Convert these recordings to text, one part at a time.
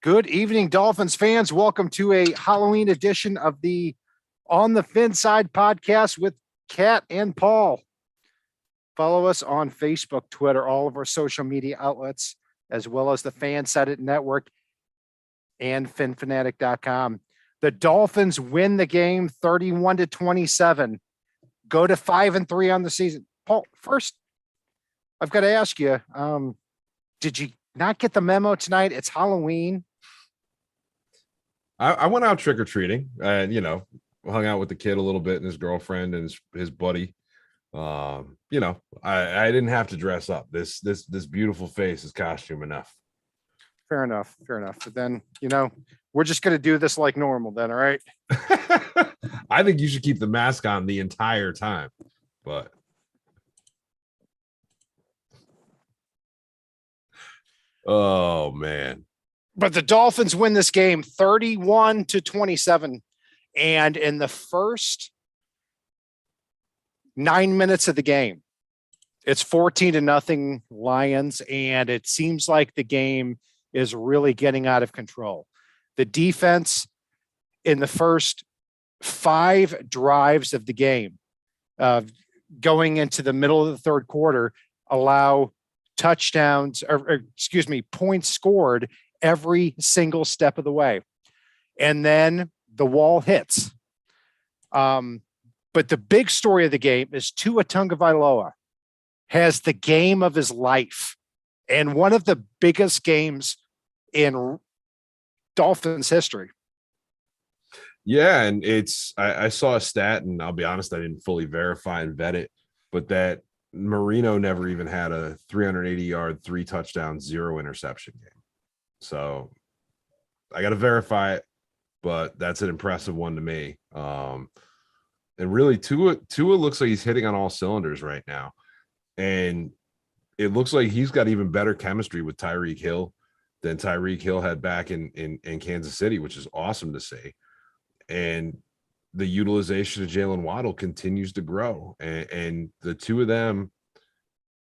Good evening, Dolphins fans. Welcome to a Halloween edition of the On the FinSide podcast with Kat and Paul. Follow us on Facebook, Twitter, all of our social media outlets, as well as the FanSide Network and FinFanatic.com. The Dolphins win the game 31-27. Go to 5-3 on the season. Paul, first, I've got to ask you, did you not get the memo tonight? It's Halloween. I went out trick-or-treating and, hung out with the kid a little bit and his girlfriend and his buddy. I didn't have to dress up. This beautiful face is costume enough. Fair enough. But then, we're just going to do this like normal then. All right. I think you should keep the mask on the entire time, but. Oh, man. But the Dolphins win this game 31-27. And in the first 9 minutes of the game, it's 14-0 Lions. And it seems like the game is really getting out of control. The defense in the first 5 drives of the game, going into the middle of the third quarter, allow touchdowns points scored every single step of the way. And then the wall hits. But the big story of the game is Tua Tagovailoa has the game of his life and one of the biggest games in Dolphins history. Yeah, and I saw a stat, and I'll be honest, I didn't fully verify and vet it, but that Marino never even had a 380-yard, 3 touchdown, 0 interception game. So I got to verify it, but that's an impressive one to me. And really, Tua looks like he's hitting on all cylinders right now. And it looks like he's got even better chemistry with Tyreek Hill than Tyreek Hill had back in Kansas City, which is awesome to see. And the utilization of Jalen Waddle continues to grow. And the two of them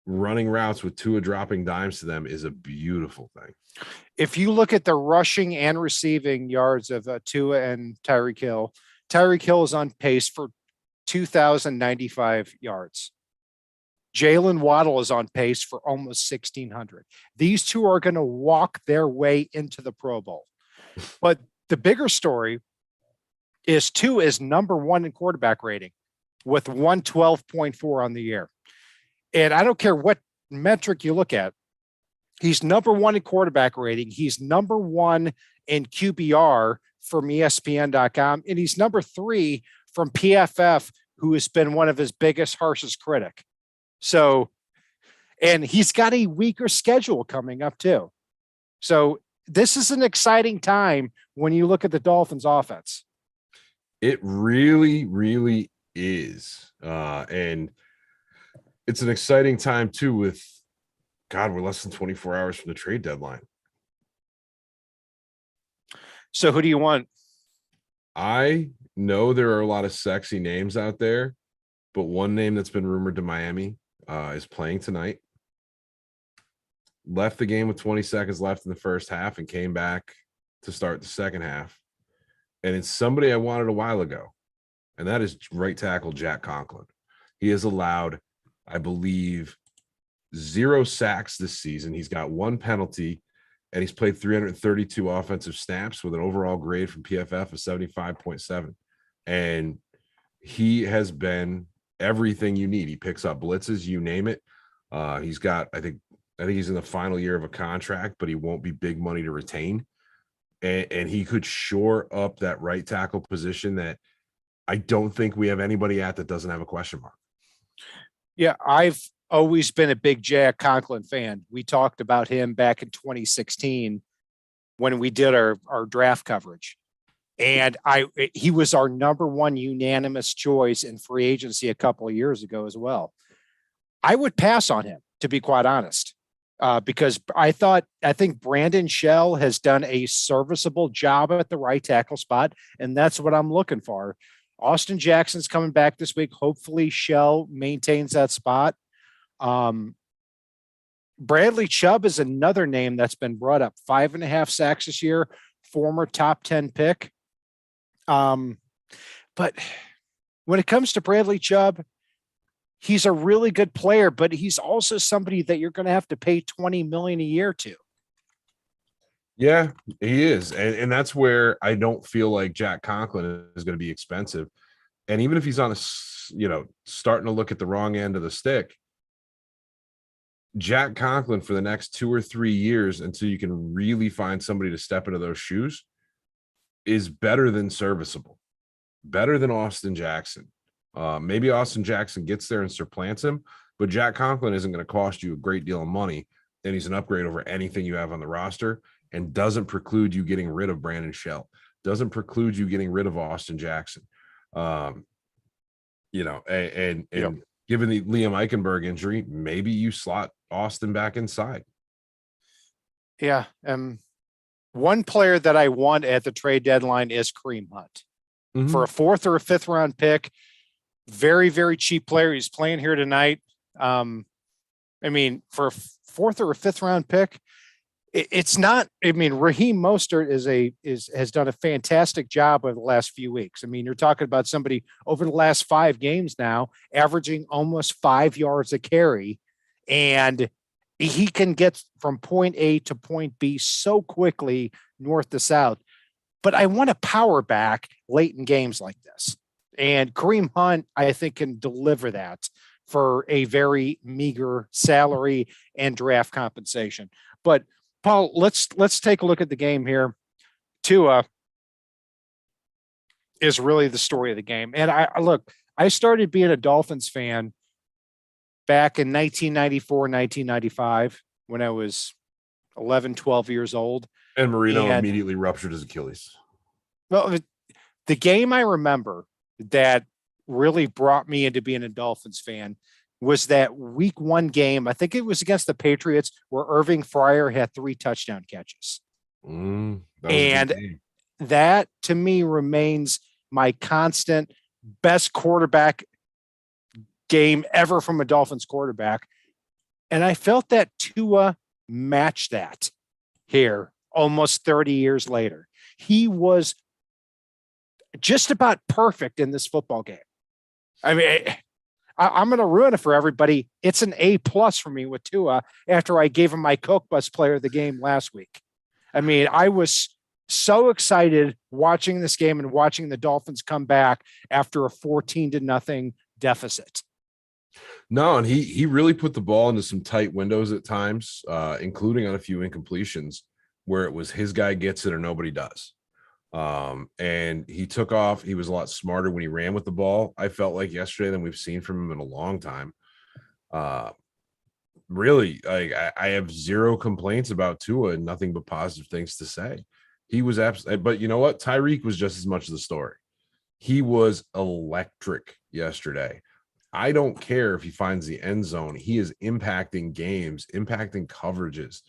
running routes with Tua dropping dimes to them is a beautiful thing. If you look at the rushing and receiving yards of Tua and Tyreek Hill is on pace for 2,095 yards. Jalen Waddle is on pace for almost 1,600. These two are going to walk their way into the Pro Bowl. But the bigger story is Tua is number 1 in quarterback rating with 112.4 on the year. And I don't care what metric you look at. He's number 1 in quarterback rating. He's number 1 in QBR from ESPN.com. And he's number 3 from PFF, who has been one of his biggest, harshest critic. So, and he's got a weaker schedule coming up too. So this is an exciting time when you look at the Dolphins offense. It really, really is. And it's an exciting time too with, God, we're less than 24 hours from the trade deadline. So who do you want? I know there are a lot of sexy names out there, but one name that's been rumored to Miami is playing tonight. Left the game with 20 seconds left in the first half and came back to start the second half. And it's somebody I wanted a while ago, and that is right tackle Jack Conklin. He has allowed, I believe, 0 sacks this season. He's got 1 penalty, and he's played 332 offensive snaps with an overall grade from PFF of 75.7. And he has been everything you need. He picks up blitzes, you name it. He's got, I think he's in the final year of a contract, but he won't be big money to retain. And he could shore up that right tackle position that I don't think we have anybody at that doesn't have a question mark. Yeah, I've always been a big Jack Conklin fan. We talked about him back in 2016 when we did our draft coverage. And he was our number 1 unanimous choice in free agency a couple of years ago as well. I would pass on him, to be quite honest. Because I think Brandon Shell has done a serviceable job at the right tackle spot, and that's what I'm looking for. Austin Jackson's coming back this week. Hopefully Shell maintains that spot. Bradley Chubb is another name that's been brought up. 5.5 sacks this year, former top 10 pick. But when it comes to Bradley Chubb, he's a really good player, but he's also somebody that you're going to have to pay $20 million a year to. Yeah, he is. And that's where I don't feel like Jack Conklin is going to be expensive. And even if he's on starting to look at the wrong end of the stick, Jack Conklin for the next 2 or 3 years until you can really find somebody to step into those shoes is better than serviceable, better than Austin Jackson. Maybe Austin Jackson gets there and supplants him, but Jack Conklin isn't going to cost you a great deal of money, and he's an upgrade over anything you have on the roster, and doesn't preclude you getting rid of Brandon Shell, doesn't preclude you getting rid of Austin Jackson. And given the Liam Eichenberg injury, maybe you slot Austin back inside. Yeah. One player that I want at the trade deadline is Kareem Hunt. Mm-hmm. For a 4th or a 5th round pick. Very, very cheap player. He's playing here tonight. For a 4th or a 5th round pick, it's not. Raheem Mostert has done a fantastic job over the last few weeks. You're talking about somebody over the last 5 games now, averaging almost 5 yards a carry, and he can get from point A to point B so quickly north to south. But I want a power back late in games like this. And Kareem Hunt, I think, can deliver that for a very meager salary and draft compensation. But Paul, let's take a look at the game here. Tua is really the story of the game. And I started being a Dolphins fan back in 1994, 1995, when I was 11, 12 years old. And Marino immediately ruptured his Achilles. Well, the game I remember that really brought me into being a Dolphins fan was that week 1 game. I think it was against the Patriots, where Irving Fryer had 3 touchdown catches. That to me remains my constant best quarterback game ever from a Dolphins quarterback. And I felt that Tua matched that here almost 30 years later. He was just about perfect in this football game. I'm going to ruin it for everybody. It's an A+ for me with Tua after I gave him my Coke Bus player of the game last week. I was so excited watching this game and watching the Dolphins come back after a 14-0 deficit. No, and he really put the ball into some tight windows at times, including on a few incompletions where it was his guy gets it or nobody does. And he took off. He was a lot smarter when he ran with the ball, I felt like, yesterday than we've seen from him in a long time. Really, I have zero complaints about Tua and nothing but positive things to say. He was absolutely, but you know what? Tyreek was just as much of the story. He was electric yesterday. I don't care if he finds the end zone. He is impacting games, impacting coverages,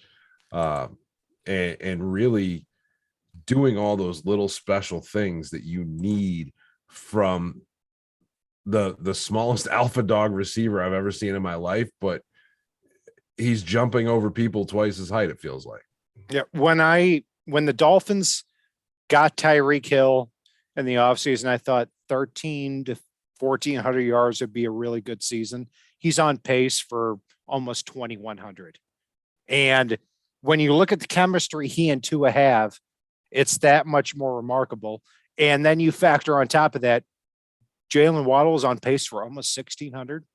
and really doing all those little special things that you need from the smallest alpha dog receiver I've ever seen in my life. But he's jumping over people twice his height, it feels like. Yeah. When the Dolphins got Tyreek Hill in the offseason, I thought 13 to 1,400 yards would be a really good season. He's on pace for almost 2,100. And when you look at the chemistry he and Tua have, it's that much more remarkable. And then you factor on top of that, Jalen Waddle is on pace for almost 1,600.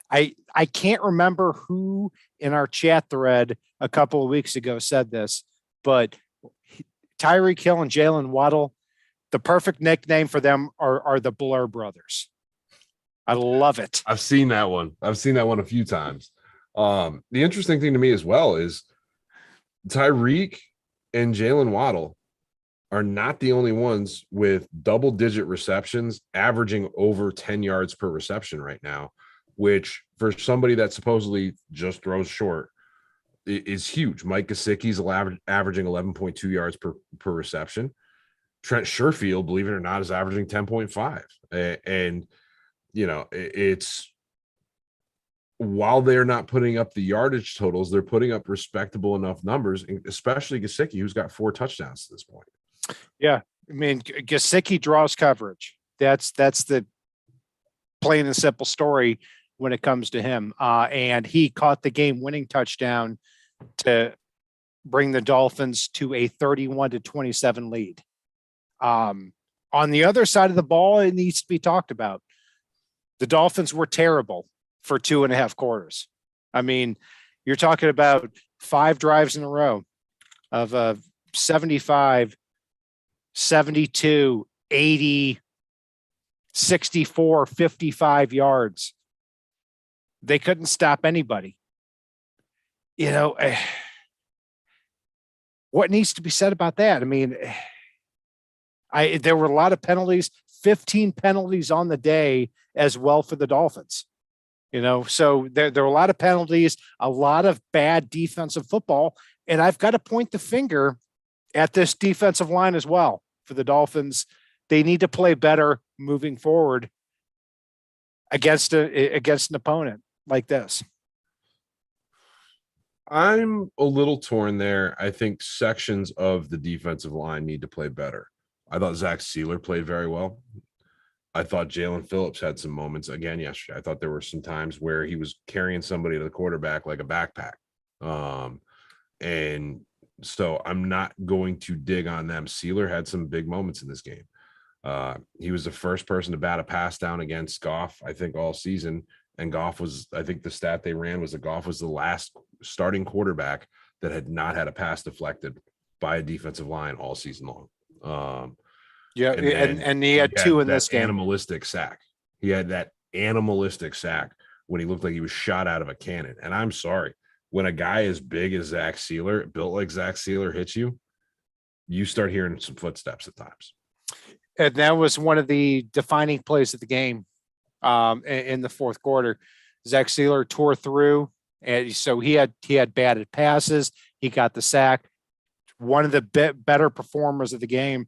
I can't remember who in our chat thread a couple of weeks ago said this, but Tyreek Hill and Jalen Waddle, the perfect nickname for them are the Blur Brothers. I love it. I've seen that one a few times. The interesting thing to me as well is Tyreek and Jalen Waddle are not the only ones with double-digit receptions, averaging over 10 yards per reception right now, which for somebody that supposedly just throws short is huge. Mike Gesicki's averaging 11.2 yards per reception. Trent Sherfield, believe it or not, is averaging 10.5. And you know, it's while they're not putting up the yardage totals, they're putting up respectable enough numbers, especially Gesicki, who's got 4 touchdowns to this point. Yeah. I mean, Gesicki draws coverage. That's the plain and simple story when it comes to him. And he caught the game winning touchdown to bring the Dolphins to a 31-27 lead. On the other side of the ball, it needs to be talked about. The Dolphins were terrible for 2.5 quarters. I mean, you're talking about 5 drives in a row of 75, 72, 80, 64, 55 yards. They couldn't stop anybody. You know, what needs to be said about that? I mean, there were a lot of penalties, 15 penalties on the day as well for the Dolphins. You know, so there were a lot of penalties, a lot of bad defensive football. And I've got to point the finger at this defensive line as well for the Dolphins. They need to play better moving forward against an opponent like this. I'm a little torn there. I think sections of the defensive line need to play better. I thought Zach Sealer played very well. I thought Jalen Phillips had some moments again yesterday. I thought there were some times where he was carrying somebody to the quarterback like a backpack. And so I'm not going to dig on them. Sealer had some big moments in this game. He was the first person to bat a pass down against Goff, I think, all season. And Goff was, I think the stat they ran was that Goff was the last starting quarterback that had not had a pass deflected by a defensive line all season long. Yeah, and he had 2 in this game. Animalistic sack. He had that animalistic sack when he looked like he was shot out of a cannon. And I'm sorry, when a guy as big as Zach Sealer, built like Zach Sealer, hits you, you start hearing some footsteps at times. And that was one of the defining plays of the game in the fourth quarter. Zach Sealer tore through, and so he had batted passes. He got the sack. One of the better performers of the game.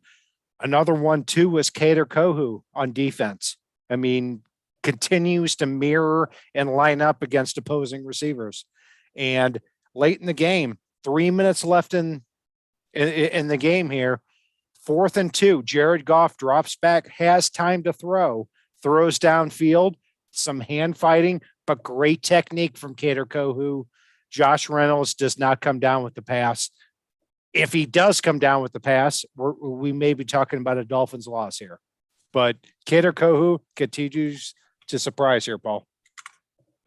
Another one, too, was Kader Kohu on defense. I mean, continues to mirror and line up against opposing receivers. And late in the game, 3 minutes left in the game here, 4th and 2, Jared Goff drops back, has time to throw, throws downfield, some hand fighting, but great technique from Kader Kohu. Josh Reynolds does not come down with the pass. If he does come down with the pass, we may be talking about a Dolphins loss here. But Kader Kohu continues to surprise here, Paul.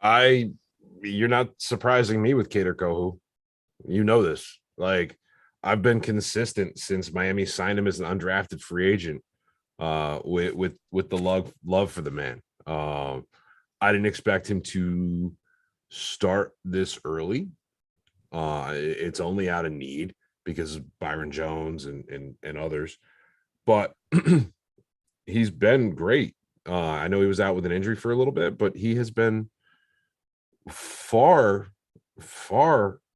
You're not surprising me with Kader Kohu. You know this. Like, I've been consistent since Miami signed him as an undrafted free agent with the love for the man. I didn't expect him to start this early. It's only out of need because of Byron Jones and others, but he's been great. I know he was out with an injury for a little bit, but he has been far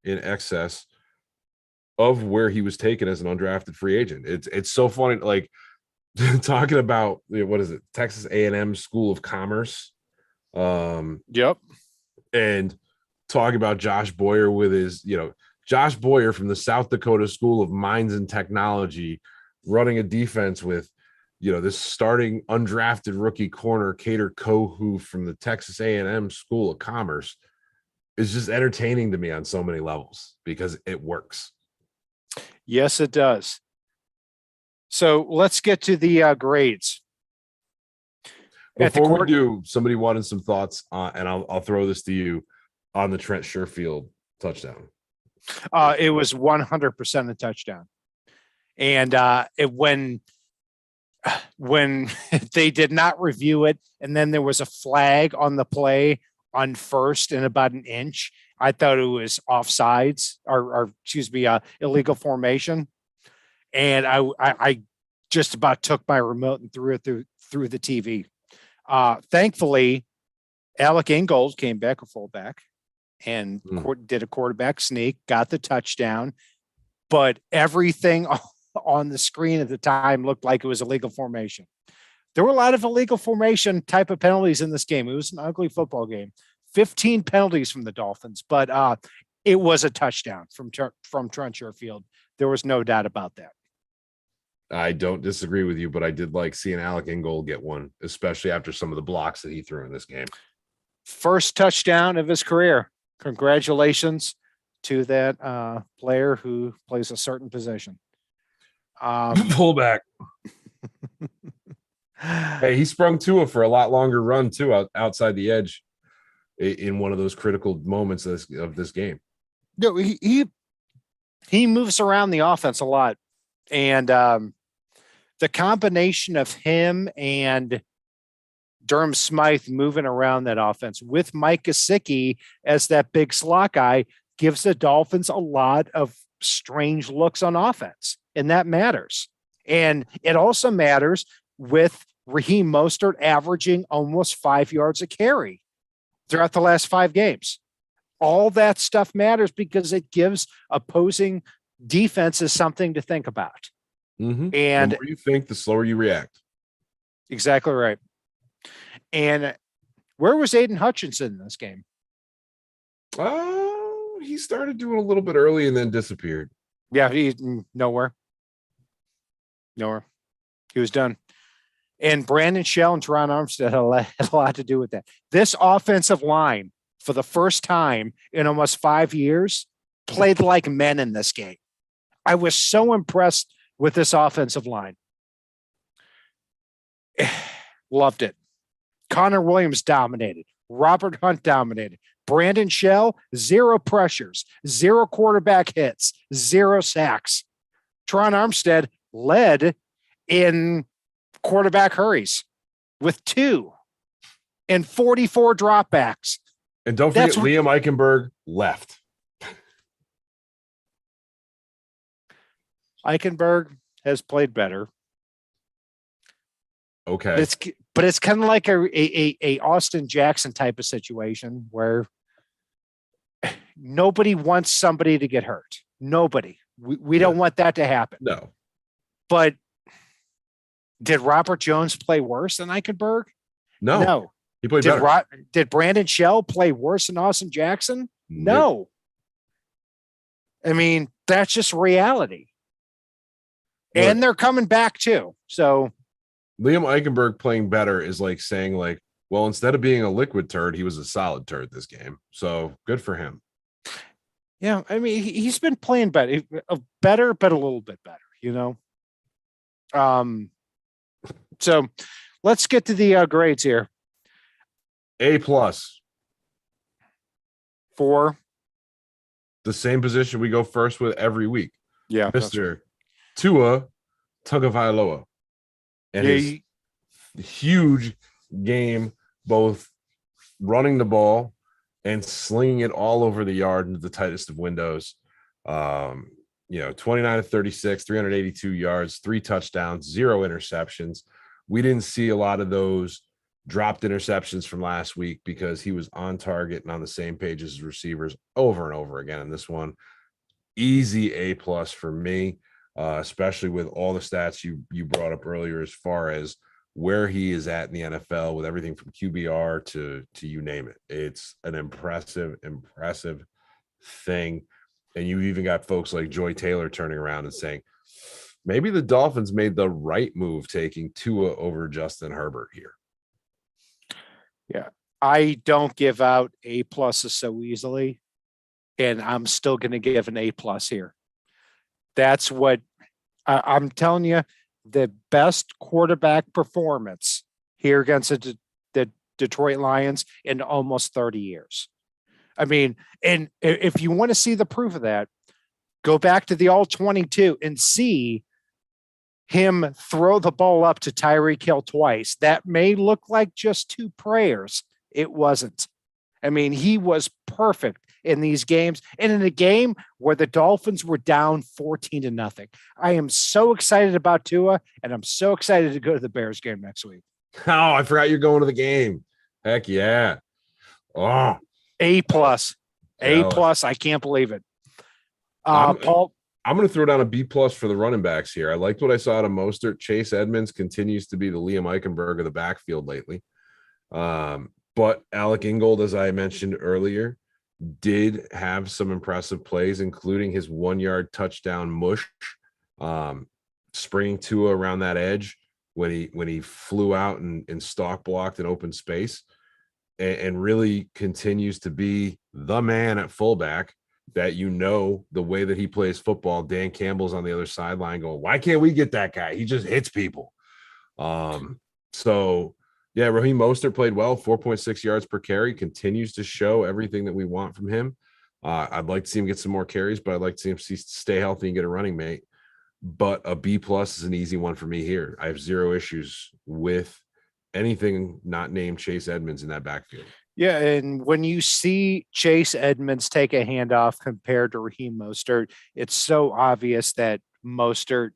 in excess of where he was taken as an undrafted free agent. It's so funny, like talking about, what is it, Texas A&M School of Commerce. Yep. And talking about Josh Boyer with his, Josh Boyer from the South Dakota School of Mines and Technology, running a defense with, this starting undrafted rookie corner, Kader Kohu from the Texas A&M School of Commerce, is just entertaining to me on so many levels because it works. Yes, it does. So let's get to the grades. Before we do, somebody wanted some thoughts and I'll throw this to you on the Trent Sherfield touchdown. It was 100% a touchdown. And when they did not review it, and then there was a flag on the play on first and about an inch, I thought it was offsides or illegal formation. And I just about took my remote and threw it through the TV. Thankfully, Alec Ingold came back, a fullback, and did a quarterback sneak, got the touchdown, but everything on the screen at the time looked like it was illegal formation. There were a lot of illegal formation type of penalties in this game. It was an ugly football game. 15 penalties from the Dolphins, but it was a touchdown from Trent Sherfield. There was no doubt about that. I don't disagree with you, but I did like seeing Alec Ingold get one, especially after some of the blocks that he threw in this game. First touchdown of his career. Congratulations to that player who plays a certain position. Pullback. Hey, he sprung Tua for a lot longer run too, outside the edge in one of those critical moments of this game. No, he moves around the offense a lot. And the combination of him and Durham Smythe moving around that offense with Mike Gesicki as that big slot guy gives the Dolphins a lot of strange looks on offense, and that matters. And it also matters with Raheem Mostert averaging almost 5 yards a carry throughout the last 5 games. All that stuff matters because it gives opposing defenses something to think about. Mm-hmm. And the more you think, the slower you react. Exactly right. And where was Aiden Hutchinson in this game? Oh, he started doing a little bit early and then disappeared. Yeah, he's nowhere. He was done. And Brandon Shell and Teron Armstead had a lot to do with that. This offensive line, for the first time in almost 5 years, played like men in this game. I was so impressed with this offensive line. Loved it. Connor Williams dominated. Robert Hunt dominated. Brandon Shell, 0 pressures, 0 quarterback hits, 0 sacks. Teron Armstead led in quarterback hurries with 2 and 44 dropbacks. And don't forget, Liam Eichenberg left. Eichenberg has played better. Okay. But it's kind of like a Austin Jackson type of situation where nobody wants somebody to get hurt. Nobody. We don't want that to happen. No. But did Robert Jones play worse than Eichenberg? No. He played better. Did Brandon Shell play worse than Austin Jackson? No. I mean, that's just reality. Look, and they're coming back too. So Liam Eichenberg playing better is like saying, like, well, instead of being a liquid turd, he was a solid turd this game. So good for him. Yeah, I mean, he's been playing better, but a little bit better, you know. So let's get to the grades here. A+ for the same position we go first with every week. Yeah, Mr. Tua Tagovailoa. And his huge game, both running the ball and slinging it all over the yard into the tightest of windows. 29 of 36, 382 yards, 3 touchdowns, 0 interceptions. We didn't see a lot of those dropped interceptions from last week because he was on target and on the same page as his receivers over and over again in this one. Easy A+ for me. Especially with all the stats you brought up earlier, as far as where he is at in the NFL, with everything from QBR to you name it. It's an impressive thing. And you've even got folks like Joy Taylor turning around and saying, maybe the Dolphins made the right move taking Tua over Justin Herbert here. Yeah, I don't give out A+ so easily, and I'm still going to give an A+ here. That's what I'm telling you, the best quarterback performance here against the Detroit Lions in almost 30 years. I mean, and if you want to see the proof of that, go back to the All-22 and see him throw the ball up to Tyreek Hill twice. That may look like just 2 prayers. It wasn't. I mean, he was perfect in these games, and in a game where the Dolphins were down 14-0. I am so excited about Tua, and I'm so excited to go to the Bears game next week. Oh, I forgot you're going to the game. Heck yeah. Oh, A+. I can't believe it. Paul, I'm going to throw down a B+ for the running backs here. I liked what I saw out of Mostert. Chase Edmonds continues to be the Liam Eichenberg of the backfield lately. But Alec Ingold, as I mentioned earlier, did have some impressive plays, including his 1-yard touchdown mush, springing Tua around that edge when he flew out and stalk blocked an open space, and really continues to be the man at fullback that, the way that he plays football. Dan Campbell's on the other sideline going, why can't we get that guy? He just hits people. So yeah, Raheem Mostert played well, 4.6 yards per carry, continues to show everything that we want from him. I'd like to see him get some more carries, but I'd like to see him stay healthy and get a running mate. But a B+ is an easy one for me here. I have zero issues with anything not named Chase Edmonds in that backfield. Yeah, and when you see Chase Edmonds take a handoff compared to Raheem Mostert, it's so obvious that Mostert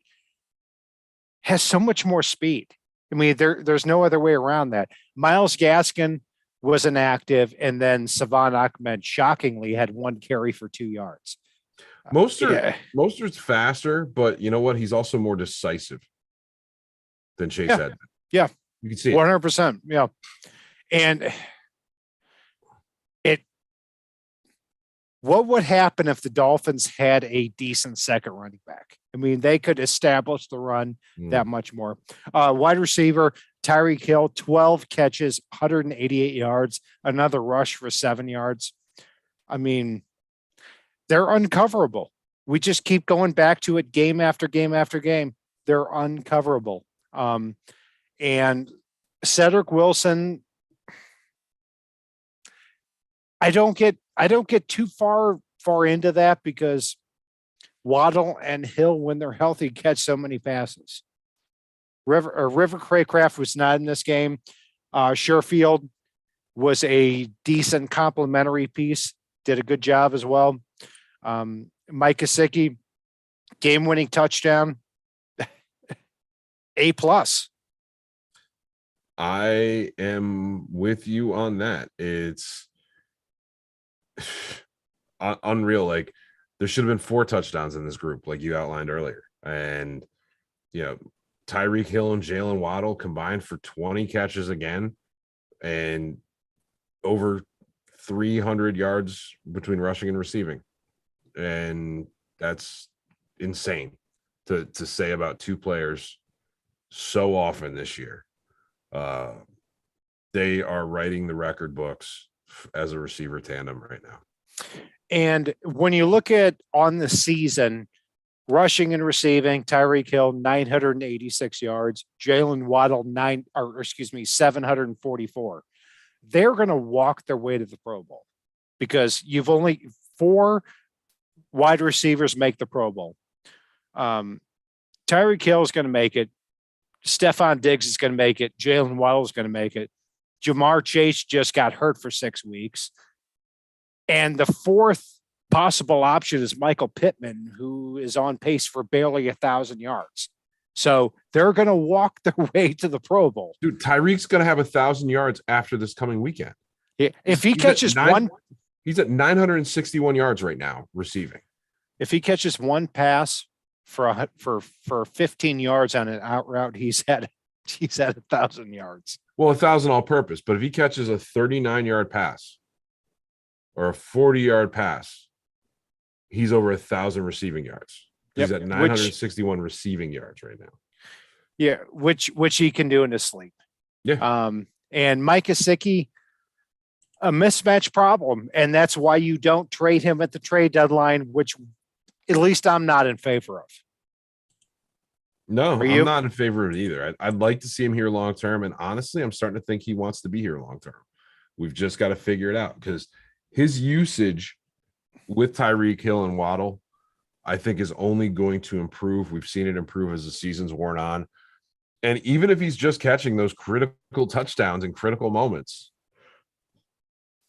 has so much more speed. I mean, there's no other way around that. Myles Gaskin was inactive, and then Savon Ahmed shockingly had 1 carry for 2 yards. Mostert's faster, but you know what? He's also more decisive than Chase Edmonds. Yeah, you can see 100%. Yeah, and what would happen if the Dolphins had a decent second running back? I mean, they could establish the run that much more. Wide receiver, Tyreek Hill, 12 catches, 188 yards, another rush for 7 yards. I mean, they're uncoverable. We just keep going back to it game after game after game. They're uncoverable. And Cedric Wilson, I don't get too far into that because Waddle and Hill, when they're healthy, catch so many passes. River Craycraft was not in this game. Sherfield was a decent complimentary piece, did a good job as well. Mike Gesicki, game-winning touchdown, A+. I am with you on that. It's unreal. Like, there should have been 4 touchdowns in this group, like you outlined earlier. And, Tyreek Hill and Jalen Waddle combined for 20 catches again, and over 300 yards between rushing and receiving. And that's insane to say about 2 players so often this year. They are writing the record books as a receiver tandem right now. And when you look at on the season, rushing and receiving, Tyreek Hill, 986 yards, Jalen Waddle, 744. They're going to walk their way to the Pro Bowl because you've only 4 wide receivers make the Pro Bowl. Tyreek Hill is going to make it. Stephon Diggs is going to make it. Jalen Waddle is going to make it. Jamar Chase just got hurt for 6 weeks. And the 4th possible option is Michael Pittman, who is on pace for barely 1,000 yards. So they're going to walk their way to the Pro Bowl. Dude, Tyreek's going to have 1,000 yards after this coming weekend. Yeah, if he catches he's at 961 yards right now receiving. If he catches one pass for 15 yards on an out route, he's at 1,000 yards. Well, 1,000 all purpose, but if he catches a 39-yard pass or a 40-yard pass, he's over 1,000 receiving yards. He's at 961 receiving yards right now. Yeah, which he can do in his sleep. Yeah. And Mike Gesicki, a mismatch problem, and that's why you don't trade him at the trade deadline, which at least I'm not in favor of. No, I'm not in favor of it either. I'd like to see him here long term, and honestly, I'm starting to think he wants to be here long term. We've just got to figure it out because his usage with Tyreek Hill and Waddle, I think, is only going to improve. We've seen it improve as the season's worn on. And even if he's just catching those critical touchdowns in critical moments,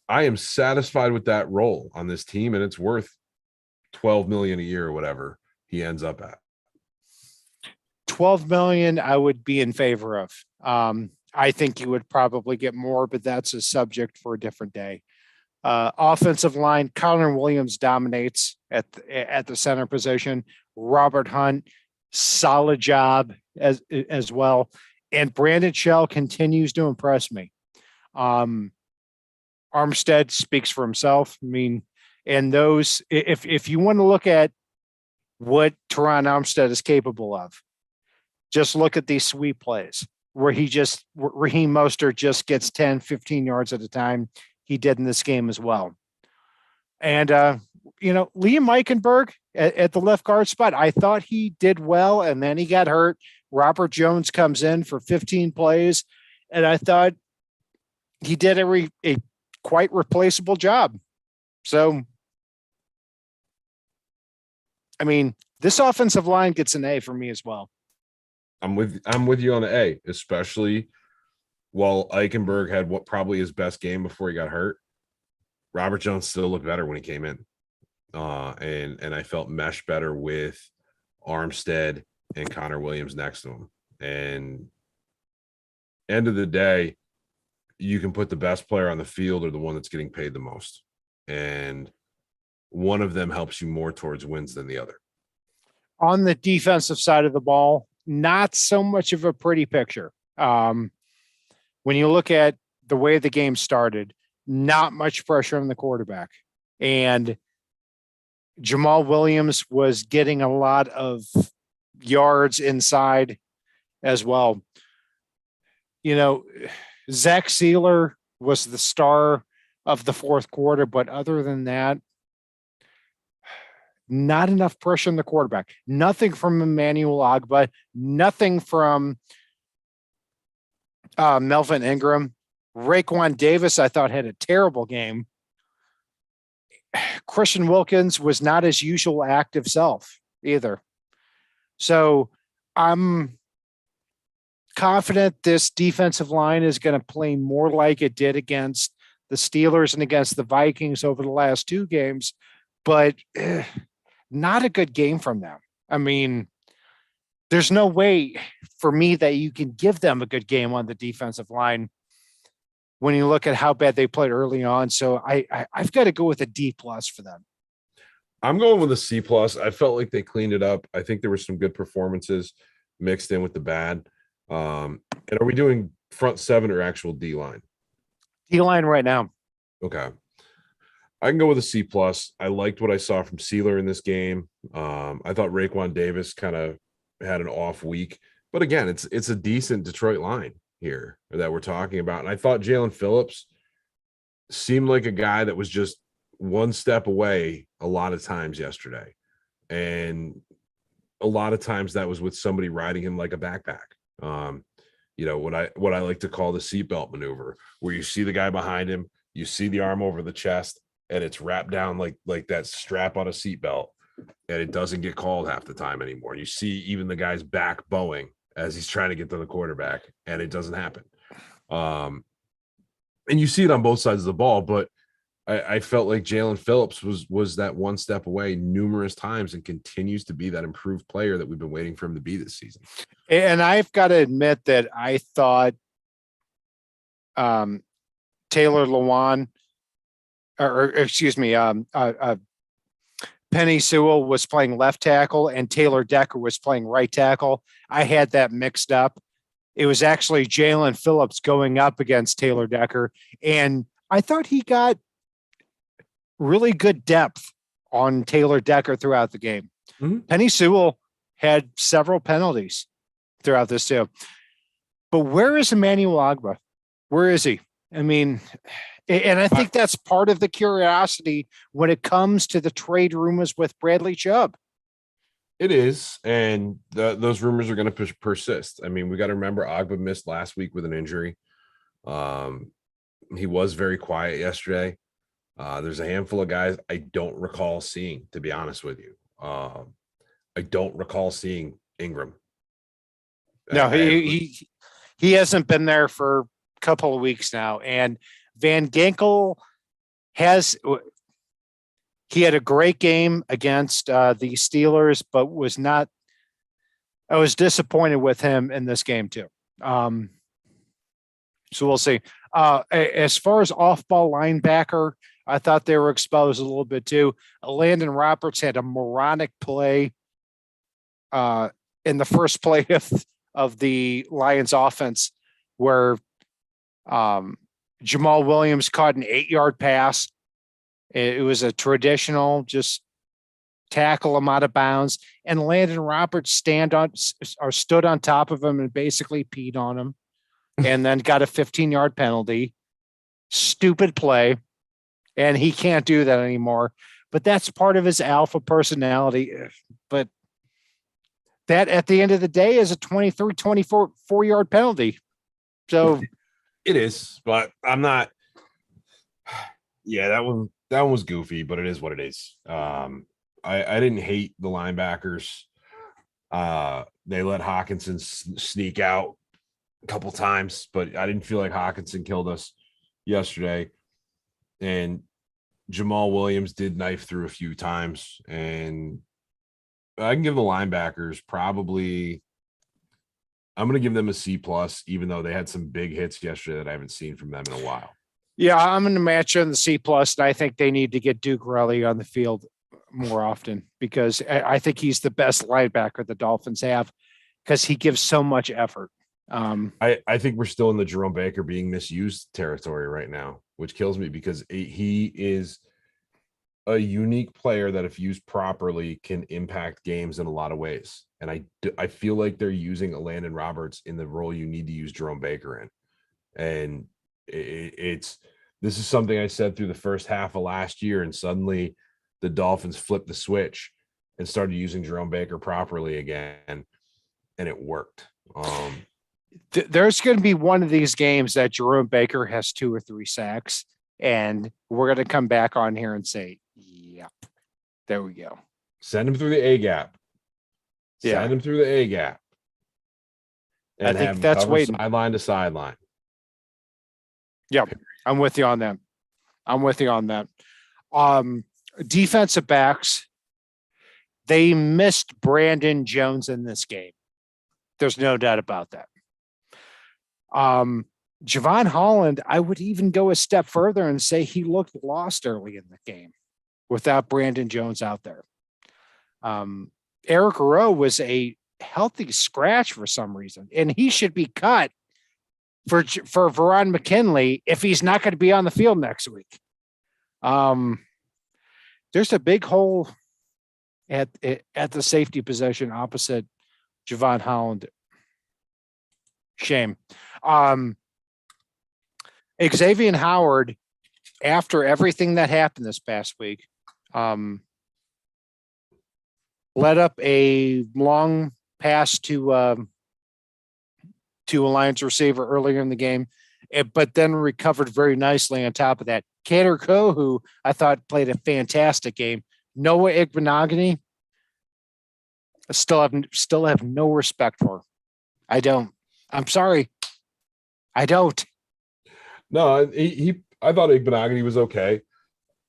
I am satisfied with that role on this team, and it's worth $12 million a year or whatever he ends up at. $12 million I would be in favor of. I think you would probably get more, but that's a subject for a different day. Offensive line, Connor Williams dominates at the center position. Robert Hunt, solid job as well. And Brandon Shell continues to impress me. Armstead speaks for himself. I mean, and those, if you want to look at what Teron Armstead is capable of, just look at these sweep plays where Raheem Mostert just gets 10, 15 yards at a time. He did in this game as well. And, Liam Eichenberg at the left guard spot, I thought he did well, and then he got hurt. Robert Jones comes in for 15 plays, and I thought he did a quite replaceable job. So, I mean, this offensive line gets an A for me as well. I'm with you on the A, especially while Eichenberg had what probably his best game before he got hurt. Robert Jones still looked better when he came in. And I felt meshed better with Armstead and Connor Williams next to him. And end of the day, you can put the best player on the field or the one that's getting paid the most. And one of them helps you more towards wins than the other. On the defensive side of the ball, not so much of a pretty picture. When you look at the way the game started, not much pressure on the quarterback. And Jamal Williams was getting a lot of yards inside as well. Zach Sealer was the star of the fourth quarter, but other than that, not enough pressure on the quarterback. Nothing from Emmanuel Ogbah, nothing from Melvin Ingram. Raekwon Davis, I thought, had a terrible game. Christian Wilkins was not his usual active self either. So I'm confident this defensive line is going to play more like it did against the Steelers and against the Vikings over the last two games, but not a good game from them. I mean, there's no way for me that you can give them a good game on the defensive line when you look at how bad they played early on. So I've got to go with a D+ for them. I'm going with a C+. I felt like they cleaned it up. I think there were some good performances mixed in with the bad. And are we doing front seven or actual D line? D line right now. Okay. I can go with a C+. I liked what I saw from Sealer in this game. I thought Raekwon Davis kind of had an off week, but again, it's a decent Detroit line here that we're talking about. And I thought Jalen Phillips seemed like a guy that was just one step away a lot of times yesterday. And a lot of times that was with somebody riding him like a backpack. What I like to call the seatbelt maneuver, where you see the guy behind him, you see the arm over the chest, and it's wrapped down like that strap on a seatbelt, and it doesn't get called half the time anymore. You see even the guy's back bowing as he's trying to get to the quarterback, and it doesn't happen. And you see it on both sides of the ball, but I felt like Jalen Phillips was that one step away numerous times and continues to be that improved player that we've been waiting for him to be this season. And I've got to admit that I thought Taylor Lewan, Penny Sewell was playing left tackle and Taylor Decker was playing right tackle. I had that mixed up. It was actually Jalen Phillips going up against Taylor Decker. And I thought he got really good depth on Taylor Decker throughout the game. Mm-hmm. Penny Sewell had several penalties throughout this too. But where is Emmanuel Ogbah? Where is he? I mean, and I think that's part of the curiosity when it comes to the trade rumors with Bradley Chubb. It is, and those rumors are going to persist. I mean, we got to remember Ogbah missed last week with an injury. He was very quiet yesterday. There's a handful of guys I don't recall seeing, to be honest with you. I don't recall seeing Ingram. No, he hasn't been there for a couple of weeks now, and Van Ginkel he had a great game against the Steelers, but I was disappointed with him in this game too. So we'll see. As far as off-ball linebacker, I thought they were exposed a little bit too. Landon Roberts had a moronic play in the first play of the Lions offense where Jamal Williams caught an 8-yard pass. It was a traditional just tackle him out of bounds, and Landon Roberts stood on top of him and basically peed on him, and then got a 15-yard penalty. Stupid play, and he can't do that anymore. But that's part of his alpha personality. But that at the end of the day is a 4-yard penalty. So it is, but I'm not. Yeah, that one was goofy, but it is what it is. I didn't hate the linebackers. They let Hawkinson sneak out a couple times, but I didn't feel like Hawkinson killed us yesterday. And Jamal Williams did knife through a few times, and I can give the linebackers probably. I'm going to give them a C+, even though they had some big hits yesterday that I haven't seen from them in a while. Yeah, I'm going to match on the C+, and I think they need to get Duke Riley on the field more often, because I think he's the best linebacker the Dolphins have, because he gives so much effort. I think we're still in the Jerome Baker being misused territory right now, which kills me, because he is a unique player that, if used properly, can impact games in a lot of ways. And I feel like they're using a Landon Roberts in the role you need to use Jerome Baker in. And this is something I said through the first half of last year, and suddenly the Dolphins flipped the switch and started using Jerome Baker properly again, and it worked. There's going to be one of these games that Jerome Baker has 2 or 3 sacks, and we're going to come back on here and say, yep, there we go. Send him through the A gap. Yeah. Send him through the A gap. And I think that's waiting. Sideline to sideline. Yeah, I'm with you on that. Defensive backs, they missed Brandon Jones in this game. There's no doubt about that. Javon Holland, I would even go a step further and say he looked lost early in the game without Brandon Jones out there. Eric Rowe was a healthy scratch for some reason, and he should be cut for Veron McKinley if he's not going to be on the field next week. There's a big hole at the safety position opposite Javon Holland. Shame. Xavier Howard, after everything that happened this past week, led up a long pass to a Lions receiver earlier in the game, but then recovered very nicely on top of that. Kader Kohu, I thought, played a fantastic game. Noah Igbenogany, I still have no respect for. I don't. I'm sorry. I don't. No, I thought Igbenogany was okay.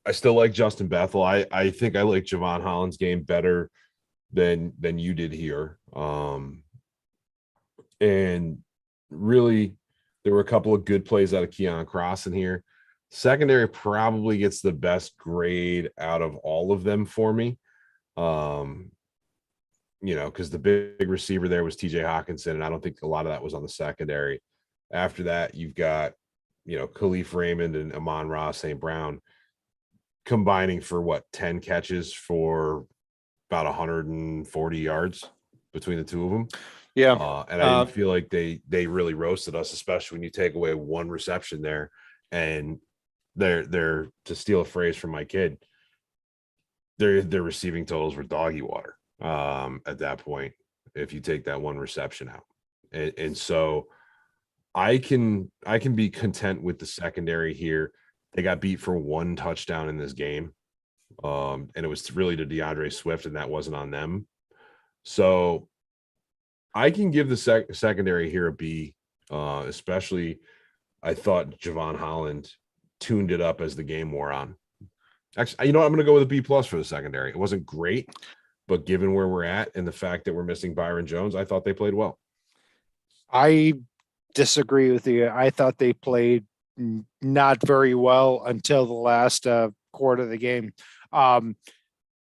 I still like Justin Bethel. I think I like Javon Holland's game better than you did here. And really, there were a couple of good plays out of Keon Cross in here. Secondary probably gets the best grade out of all of them for me. Because the big receiver there was TJ Hawkinson, and I don't think a lot of that was on the secondary. After that, you've got, Khalif Raymond and Amon-Ra St. Brown combining for 10 catches for about 140 yards between the two of them. Yeah. And I didn't feel like they really roasted us, especially when you take away one reception there, and they're to steal a phrase from my kid, their receiving totals were doggy water at that point, if you take that one reception out. And so I can be content with the secondary here. They got beat for 1 touchdown in this game. And it was really to DeAndre Swift, and that wasn't on them. So I can give the secondary here a B, especially I thought Javon Holland tuned it up as the game wore on. Actually, I'm going to go with a B+ for the secondary. It wasn't great, but given where we're at and the fact that we're missing Byron Jones, I thought they played well. I disagree with you. I thought they played not very well until the last quarter of the game.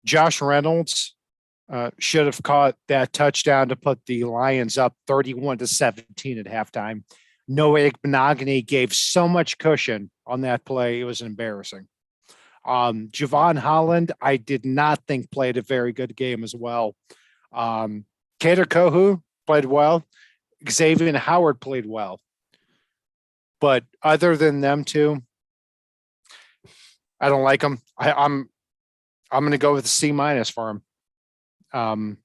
Josh Reynolds should have caught that touchdown to put the Lions up 31-17 at halftime. Noah Igbinoghene gave so much cushion on that play. It was embarrassing. Javon Holland, I did not think played a very good game as well. Kader Kohu played well. Xavier Howard played well. But other than them two, I don't like them. I'm going to go with a C- for them.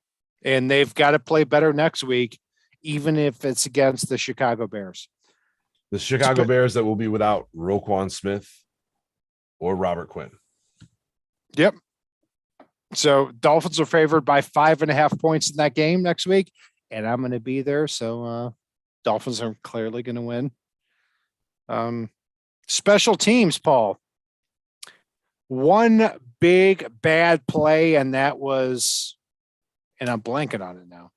And they've got to play better next week, even if it's against the Chicago Bears. The Chicago Bears that will be without Roquan Smith or Robert Quinn. Yep. So Dolphins are favored by 5.5 points in that game next week, and I'm going to be there. So Dolphins are clearly going to win. Special teams, Paul. One big bad play, and that was, and I'm blanking on it now.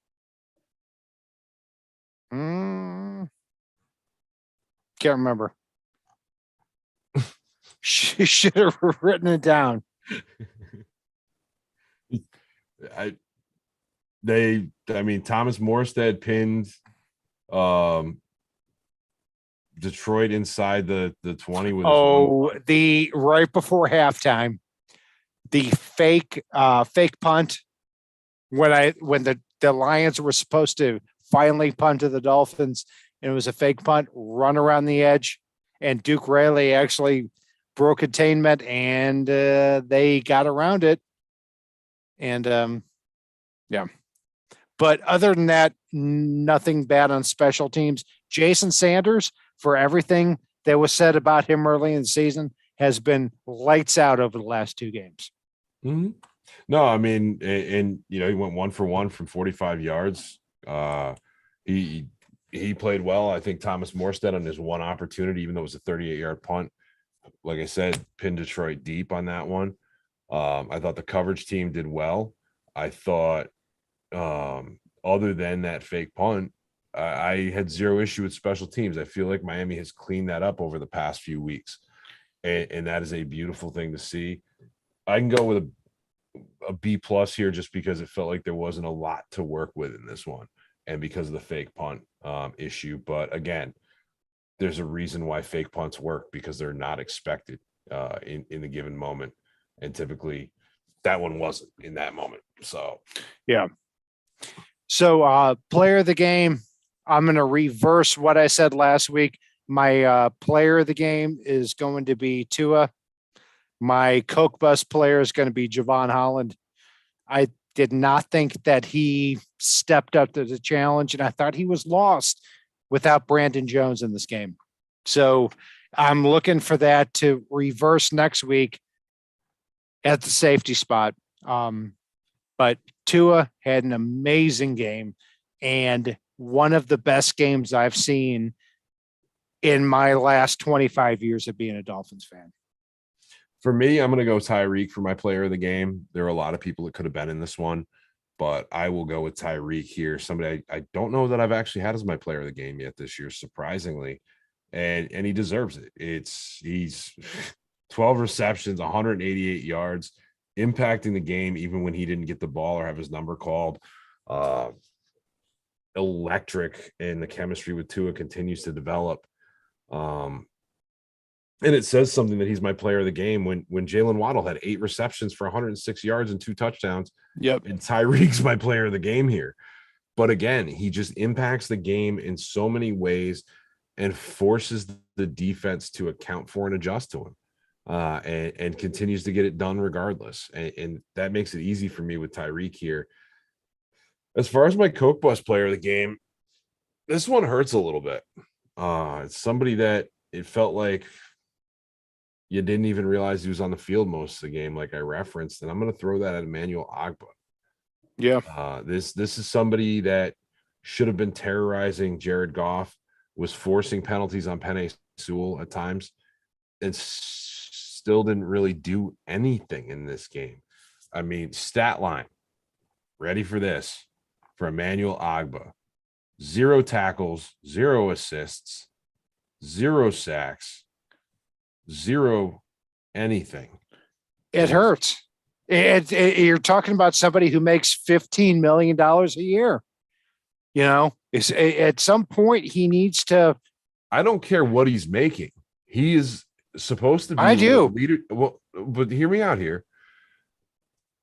Can't remember. She should have written it down. Thomas Morstead pinned Detroit inside the 20 with the right before halftime, the fake punt when the Lions were supposed to finally punt to the Dolphins, and it was a fake punt, run around the edge, and Duke Riley actually broke containment, and they got around it. And yeah. But other than that, nothing bad on special teams. Jason Sanders, for everything that was said about him early in the season, has been lights out over the last 2 games. Mm-hmm. No, I mean, and he went 1 for 1 from 45 yards. He played well. I think Thomas Morstead on his one opportunity, even though it was a 38-yard punt, like I said, pinned Detroit deep on that one. I thought the coverage team did well. I thought, other than that fake punt, I had zero issue with special teams. I feel like Miami has cleaned that up over the past few weeks, and that is a beautiful thing to see. I can go with a B+ here just because it felt like there wasn't a lot to work with in this one, and because of the fake punt issue. But again, there's a reason why fake punts work, because they're not expected in the given moment, and typically that one wasn't in that moment. So yeah. So player of the game, I'm going to reverse what I said last week. My player of the game is going to be Tua. My Coke Bus player is going to be Javon Holland. I did not think that he stepped up to the challenge, and I thought he was lost without Brandon Jones in this game. So I'm looking for that to reverse next week at the safety spot. But Tua had an amazing game, and one of the best games I've seen in my last 25 years of being a Dolphins fan. For me, I'm going to go Tyreek for my player of the game. There are a lot of people that could have been in this one, but I will go with Tyreek here. Somebody I don't know that I've actually had as my player of the game yet this year, surprisingly, and he deserves it. He's 12 receptions, 188 yards, impacting the game even when he didn't get the ball or have his number called. Electric, and the chemistry with Tua continues to develop. And it says something that he's my player of the game when Jalen Waddle had 8 receptions for 106 yards and 2 touchdowns. Yep. And Tyreek's my player of the game here. But again, he just impacts the game in so many ways and forces the defense to account for and adjust to him, and continues to get it done regardless. And that makes it easy for me with Tyreek here. As far as my Coke Bus player of the game, this one hurts a little bit. It's somebody that it felt like you didn't even realize he was on the field most of the game, like I referenced, and I'm going to throw that at Emmanuel Ogbah. Yeah. This is somebody that should have been terrorizing Jared Goff, was forcing penalties on Penei Sewell at times, and still didn't really do anything in this game. I mean, stat line, ready for this, for Emmanuel Ogbah: 0 tackles, 0 assists, 0 sacks, 0 anything. It hurts. You're talking about somebody who makes $15 million a year. At some point he needs to I don't care what he's making. He is supposed to be I do. leader. Well, but hear me out here.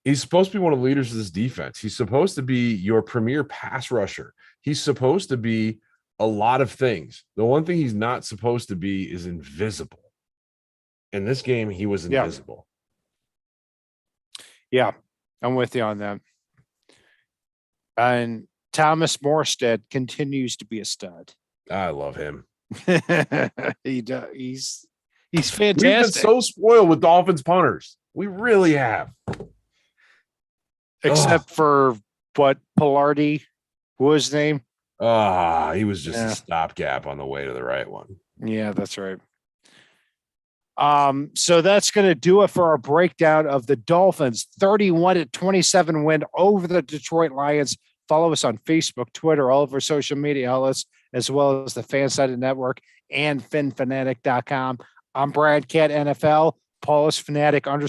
He's supposed to be one of the leaders of this defense. He's supposed to be your premier pass rusher. He's supposed to be a lot of things. The one thing he's not supposed to be is invisible. In this game, he was invisible. Yeah, I'm with you on that. And Thomas Morstead continues to be a stud. I love him. He does. He's We've been fantastic. so spoiled with Dolphins punters. We really have. Except for what Pilardi, what was his name? He was just a stopgap on the way to the right one. Yeah, that's right. So that's going to do it for our breakdown of the Dolphins 31-27 win over the Detroit Lions. Follow us on Facebook, Twitter, all of our social media outlets, as well as the FanSide Network and FinFanatic.com. I'm Brad Cat NFL, Paulus Fanatic _